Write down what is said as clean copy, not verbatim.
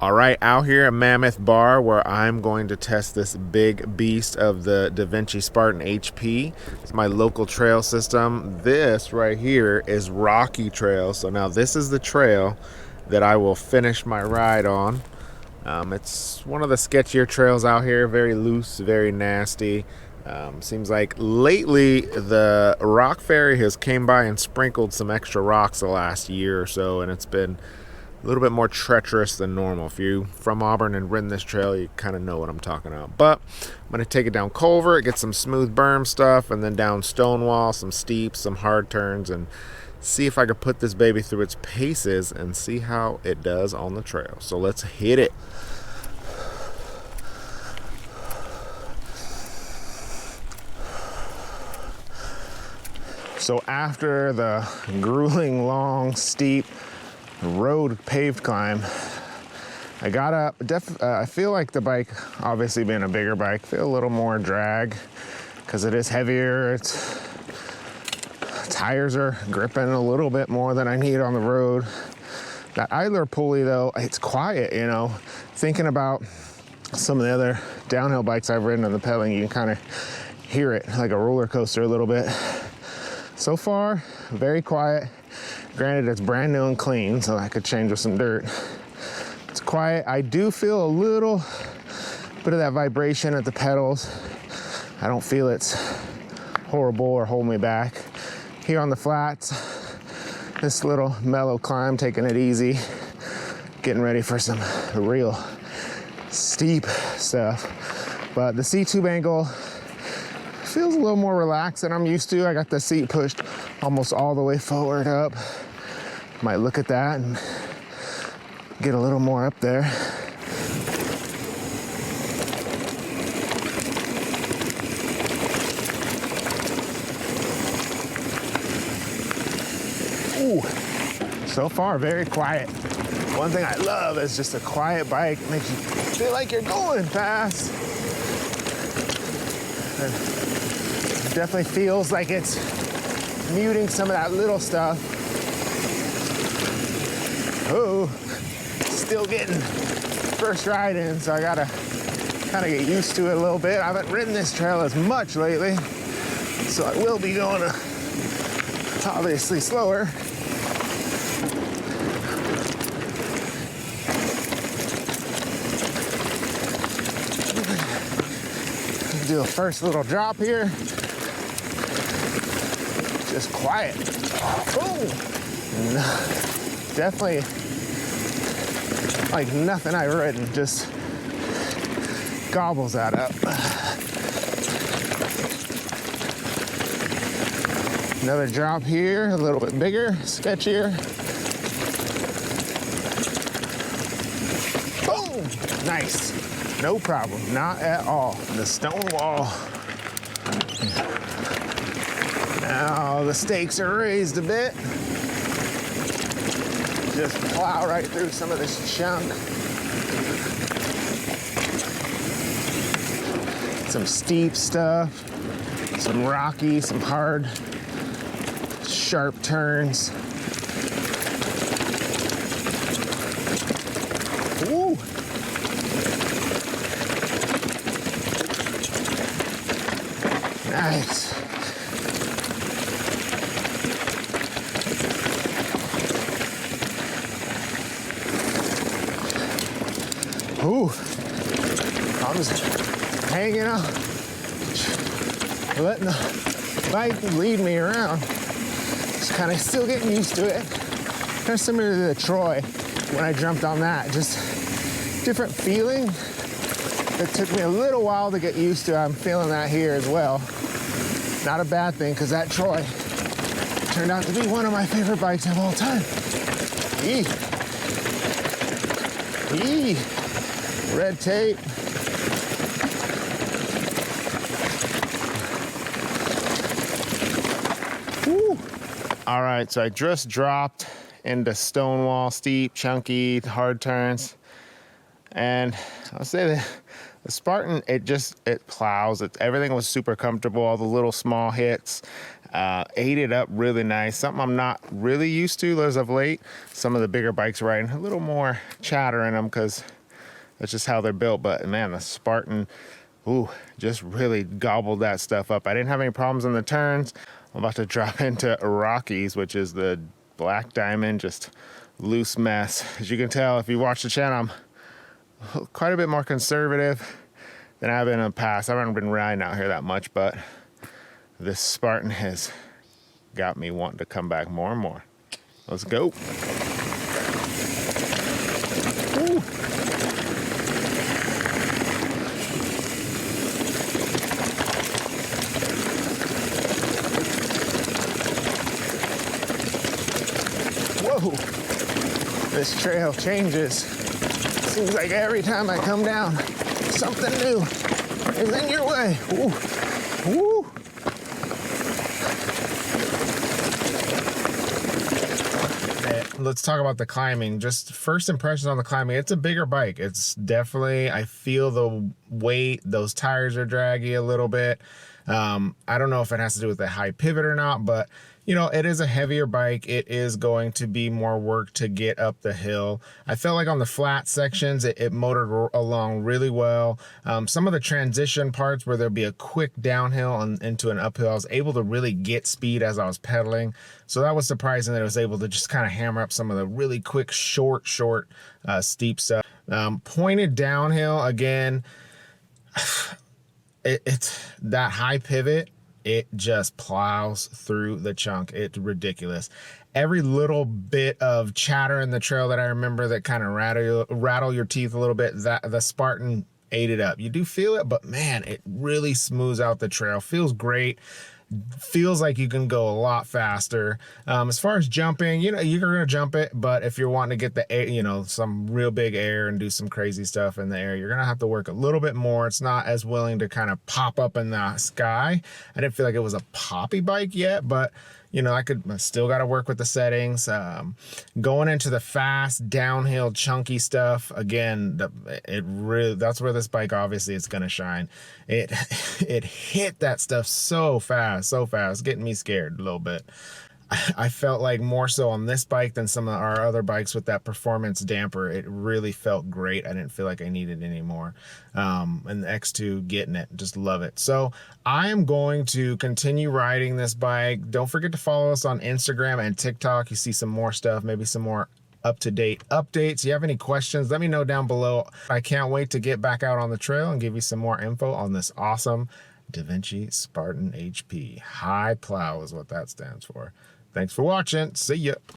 All right, out here at Mammoth Bar where I'm going to test this big beast of the Devinci Spartan HP. It's my local trail system. This right here is Rocky Trail. So now this is the trail that I will finish my ride on. It's one of the sketchier trails out here, very loose, very nasty. Seems like lately the rock ferry has came by and sprinkled some extra rocks the last year or so, and it's been a little bit more treacherous than normal. If you're from Auburn and ridden this trail, you kind of know what I'm talking about. But I'm going to take it down Culvert, get some smooth berm stuff, and then down Stonewall, some steeps, some hard turns, and see if I could put this baby through its paces and see how it does on the trail. So let's hit it. So after the grueling, long, steep road paved climb, I got up. I feel like the bike, obviously being a bigger bike, feel a little more drag because it is heavier. Tires are gripping a little bit more than I need on the road. That idler pulley though, it's quiet, you know. Thinking about some of the other downhill bikes I've ridden on the pedaling, you can kind of hear it like a roller coaster a little bit. So far, very quiet. Granted, it's brand new and clean, so I could change with some dirt. It's quiet. I do feel a little bit of that vibration at the pedals. I don't feel it's horrible or hold me back. Here on the flats, this little mellow climb, taking it easy, getting ready for some real steep stuff. But the C-tube angle feels a little more relaxed than I'm used to. I got the seat pushed almost all the way forward up. Might look at that and get a little more up there. Ooh, so far very quiet. One thing I love is just a quiet bike. It makes you feel like you're going fast. And definitely feels like it's muting some of that little stuff. Oh, still getting first ride in, so I gotta kind of get used to it a little bit. I haven't ridden this trail as much lately, so I will be going obviously slower. Do a first little drop here. Just quiet. Oh, definitely like nothing I've ridden, just gobbles that up. Another drop here, a little bit bigger, sketchier. Boom, nice. No problem, not at all. The stone wall. Now the stakes are raised a bit. Just plow right through some of this chunk. Some steep stuff, some rocky, some hard, sharp turns. Ooh. Nice. Ooh, I'm just hanging out, letting the bike lead me around. Just kind of still getting used to it. Kind of similar to the Troy when I jumped on that. Just different feeling. It took me a little while to get used to. I'm feeling that here as well. Not a bad thing, because that Troy turned out to be one of my favorite bikes of all time. Eee. Eee. Red tape. Woo. All right, so I just dropped into Stonewall, steep, chunky, hard turns. And I'll say that the Spartan, it plows. Everything was super comfortable. All the little small hits ate it up really nice. Something I'm not really used to as of late. Some of the bigger bikes riding a little more chatter in them because that's just how they're built. But man, the Spartan, ooh, just really gobbled that stuff up. I didn't have any problems in the turns. I'm about to drop into Rockies, which is the Black Diamond, just loose mess. As you can tell, if you watch the channel, I'm quite a bit more conservative than I've been in the past. I haven't been riding out here that much, but this Spartan has got me wanting to come back more and more. Let's go. Woo. Whoa, this trail changes. Seems like every time I come down, something new is in your way. Ooh. Woo. Let's talk about the climbing. Just first impressions on the climbing. It's a bigger bike. It's definitely, I feel the weight. Those tires are draggy a little bit. I don't know if it has to do with the high pivot or not, but you know, it is a heavier bike. It is going to be more work to get up the hill. I felt like on the flat sections, it motored along really well. Some of the transition parts where there'd be a quick downhill and into an uphill, I was able to really get speed as I was pedaling. So that was surprising that I was able to just kind of hammer up some of the really quick, short, steep stuff. Pointed downhill, again, it's that high pivot. It just plows through the chunk. It's ridiculous. Every little bit of chatter in the trail that I remember that kind of rattle your teeth a little bit, that the Spartan ate it up. You do feel it, but man, it really smooths out the trail. Feels great. Feels like you can go a lot faster. As far as jumping, you know, you're gonna jump it, but if you're wanting to get the air, you know, some real big air and do some crazy stuff in the air, you're gonna have to work a little bit more. It's not as willing to kind of pop up in the sky. I didn't feel like it was a poppy bike yet, but you know, I still got to work with the settings. Going into the fast downhill chunky stuff, again, that's where this bike obviously is gonna shine. It hit that stuff so fast, getting me scared a little bit. I felt like more so on this bike than some of our other bikes with that performance damper. It really felt great. I didn't feel like I needed any more. And the X2, getting it, just love it. So I am going to continue riding this bike. Don't forget to follow us on Instagram and TikTok. You see some more stuff, maybe some more up-to-date updates. If you have any questions, let me know down below. I can't wait to get back out on the trail and give you some more info on this awesome Devinci Spartan HP. High plow is what that stands for. Thanks for watching. See ya.